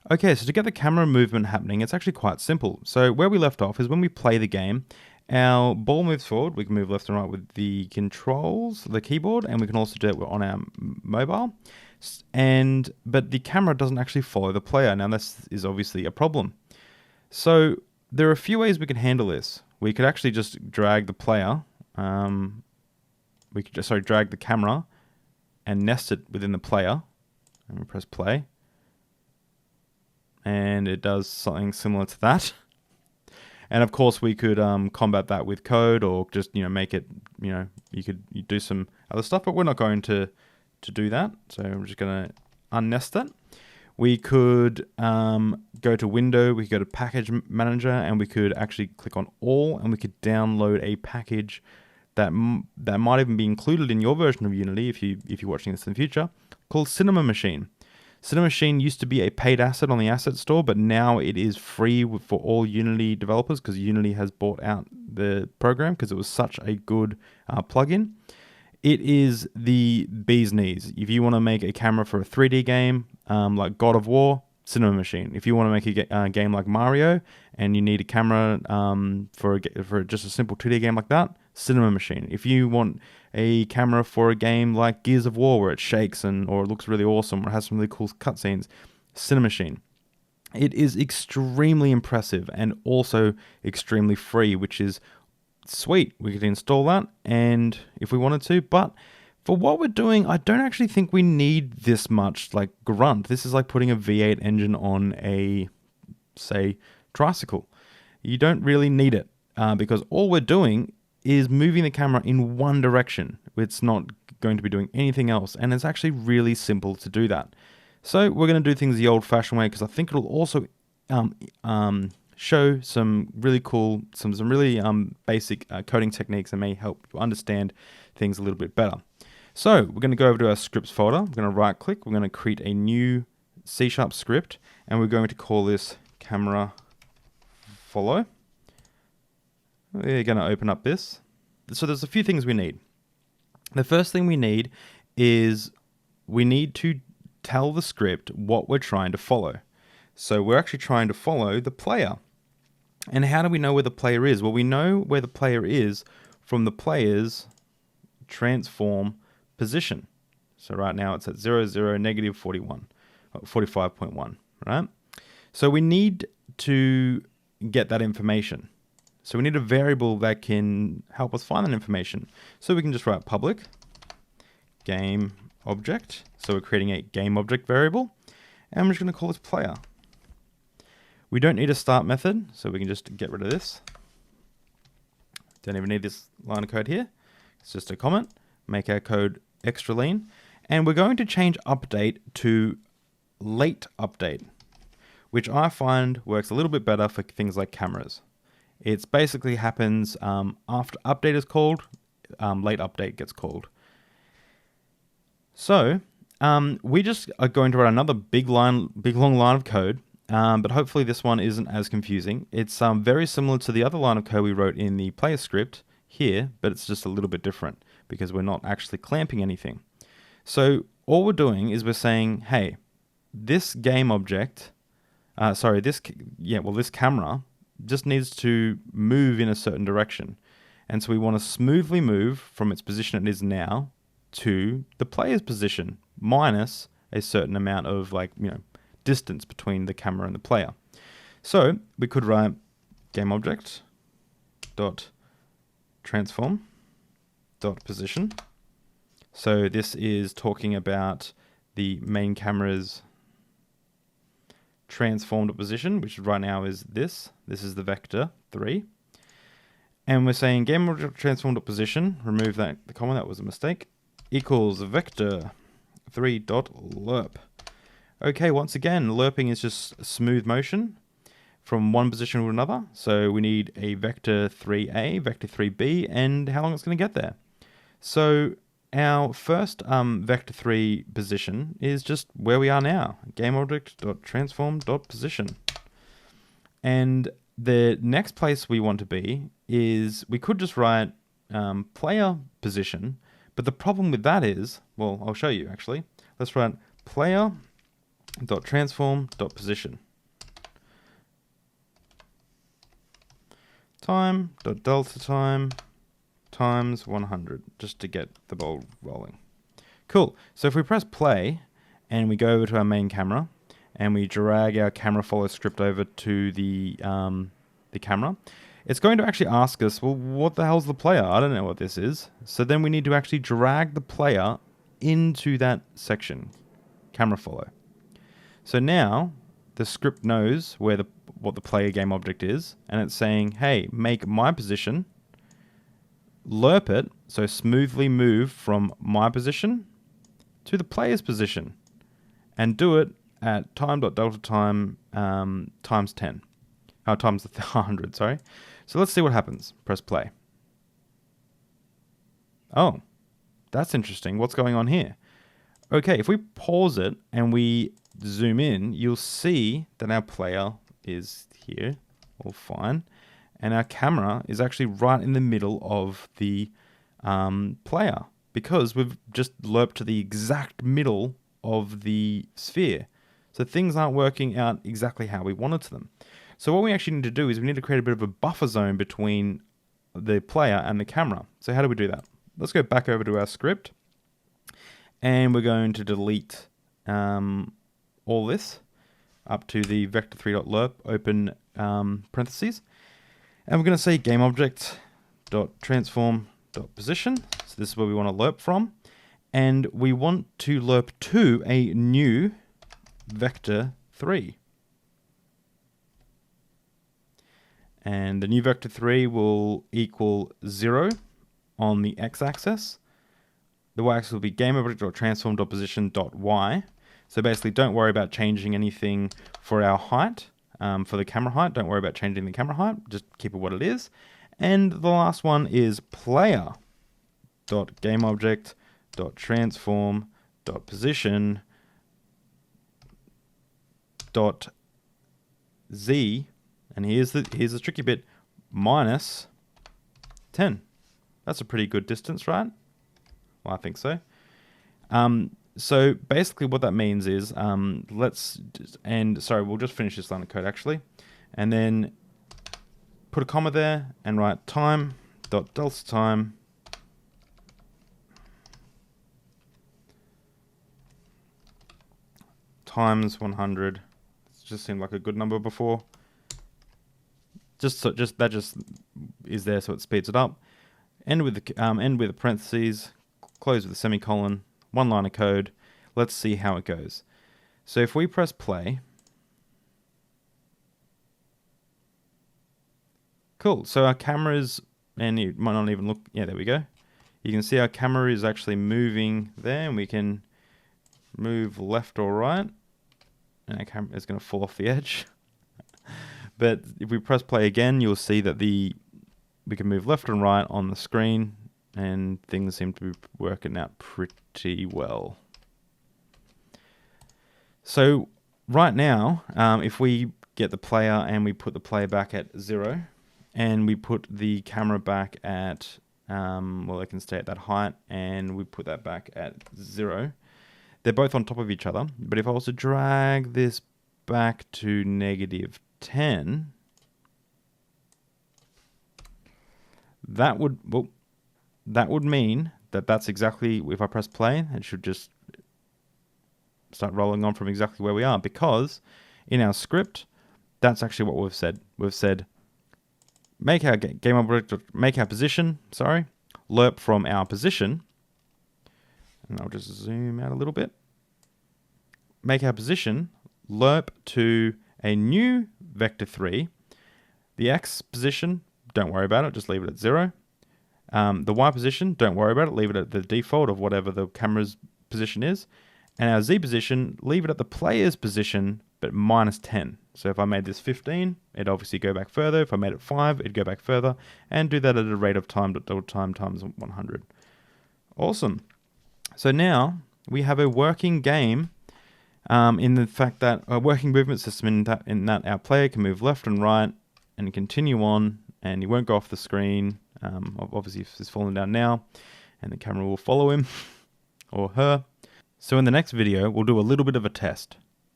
Okay, so to get the camera movement happening, it's actually quite simple. So where we left off is when we play the game, our ball moves forward. We can move left and right with the controls, the keyboard, and we can also do it on our mobile. But the camera doesn't actually follow the player. Now this is obviously a problem. So there are a few ways we can handle this. We could actually just drag the player. Drag the camera and nest it within the player. And we press play. And it does something similar to that. And of course, we could combat that with code, or just make it. You do some other stuff, but we're not going to do that. So I'm just going to unnest it. We could go to Window. We could go to Package Manager, and we could actually click on All, and we could download a package that might even be included in your version of Unity if you're watching this in the future, called Cinema Machine. Cinema Machine used to be a paid asset on the asset store, but now it is free for all Unity developers because Unity has bought out the program because it was such a good plugin. It is the bee's knees. If you want to make a camera for a 3D game like God of War, Cinema Machine. If you want to make a game like Mario and you need a camera for just a simple 2D game like that, Cinema Machine. If you want a camera for a game like Gears of War where it shakes or it looks really awesome or has some really cool cutscenes, Cinema Machine. It is extremely impressive and also extremely free, which is sweet. We could install that and if we wanted to, but for what we're doing, I don't actually think we need this much like grunt. This is like putting a V8 engine on a, say, tricycle. You don't really need it because all we're doing is moving the camera in one direction. It's not going to be doing anything else, and it's actually really simple to do that. So we're going to do things the old-fashioned way because I think it'll also show some really cool, some really basic coding techniques that may help you understand things a little bit better. So we're going to go over to our scripts folder. We're going to right-click. We're going to create a new C# script, and we're going to call this camera follow. We're going to open up this. So there's a few things we need. The first thing we need is we need to tell the script what we're trying to follow. So we're actually trying to follow the player. And how do we know where the player is? Well, we know where the player is from the player's transform position. So right now it's at 0, 0, negative 41, 45.1, right? So we need to get that information. So we need a variable that can help us find that information. So we can just write public game object. So we're creating a game object variable. And I'm just going to call this player. We don't need a start method, so we can just get rid of this. Don't even need this line of code here. It's just a comment. Make our code extra lean. And we're going to change update to late update, which I find works a little bit better for things like cameras. It basically happens after update is called, late update gets called. So we just are going to write another big long line of code, but hopefully this one isn't as confusing. It's very similar to the other line of code we wrote in the player script here, but it's just a little bit different because we're not actually clamping anything. So all we're doing is we're saying, hey, this game object, this camera just needs to move in a certain direction. And so we want to smoothly move from its position it is now to the player's position minus a certain amount of distance between the camera and the player. So we could write game object dot transform dot position. So this is talking about the main camera's transformed position, which right now is this. This is the vector 3. And we're saying game object transformed position, remove the comma, that was a mistake, equals vector 3 dot lerp. Okay, once again, lerping is just smooth motion from one position to another. So we need a vector 3a, vector 3b, and how long it's going to get there. So our first vector 3 position is just where we are now, gameObject.transform.position. And the next place we want to be is, we could just write player position, but the problem with that is, well, I'll show you actually. Let's write player dot transform dot position. Time dot delta time times 100, just to get the ball rolling. Cool. So if we press play and we go over to our main camera and we drag our camera follow script over to the camera, it's going to actually ask us, well, what the hell's the player? I don't know what this is. So then we need to actually drag the player into that section, camera follow. So now the script knows what the player game object is, and it's saying, hey, make my position, lerp it, so smoothly move from my position to the player's position, and do it at time.delta time times 10. Times 100, sorry. So let's see what happens. Press play. Oh, that's interesting. What's going on here? Okay, if we pause it and we zoom in, you'll see that our player is here, all fine, and our camera is actually right in the middle of the player, because we've just lerped to the exact middle of the sphere. So things aren't working out exactly how we wanted them. So what we actually need to do is we need to create a bit of a buffer zone between the player and the camera. So how do we do that? Let's go back over to our script, and we're going to delete all this up to the vector3.lerp, open parentheses, and we're going to say GameObject.transform.position. So this is where we want to lerp from, and we want to lerp to a new vector3. And the new vector3 will equal 0 on the x-axis. The y-axis will be GameObject.transform.position.y. So basically, don't worry about changing anything for our height, for the camera height. Don't worry about changing the camera height. Just keep it what it is. And the last one is player.GameObject.transform.position.z. And here's the tricky bit, minus 10. That's a pretty good distance, right? Well, I think so. So basically what that means is, we'll just finish this line of code actually, and then put a comma there and write time.delta time times 100. It just seemed like a good number before. That is there so it speeds it up. End with the parentheses, close with a semicolon, one line of code. Let's see how it goes. So if we press play, cool. So our camera's, and you might not even look, yeah, there we go. You can see our camera is actually moving there, and we can move left or right, and our camera is going to fall off the edge. But if we press play again, you'll see that we can move left and right on the screen, and things seem to be working out pretty well. So right now, if we get the player and we put the player back at 0, and we put the camera back at, well, it can stay at that height, and we put that back at 0, they're both on top of each other. But if I was to drag this back to -10, that would mean that that's exactly, if I press play, it should just start rolling on from exactly where we are, because in our script, that's actually what we've said. We've said make our position, lerp from our position, and I'll just zoom out a little bit. Make our position lerp to a new vector3. The x position, don't worry about it, just leave it at 0. The y position, don't worry about it, leave it at the default of whatever the camera's position is. And our z position, leave it at the player's position, but -10. So if I made this 15, it'd obviously go back further. If I made it 5, it'd go back further, and do that at a rate of time.time times 100. Awesome. So now we have a working game, in the fact that a working movement system in that our player can move left and right and continue on, and he won't go off the screen. Obviously, if he's falling down now, and the camera will follow him or her. So in the next video, we'll do a little bit of a test.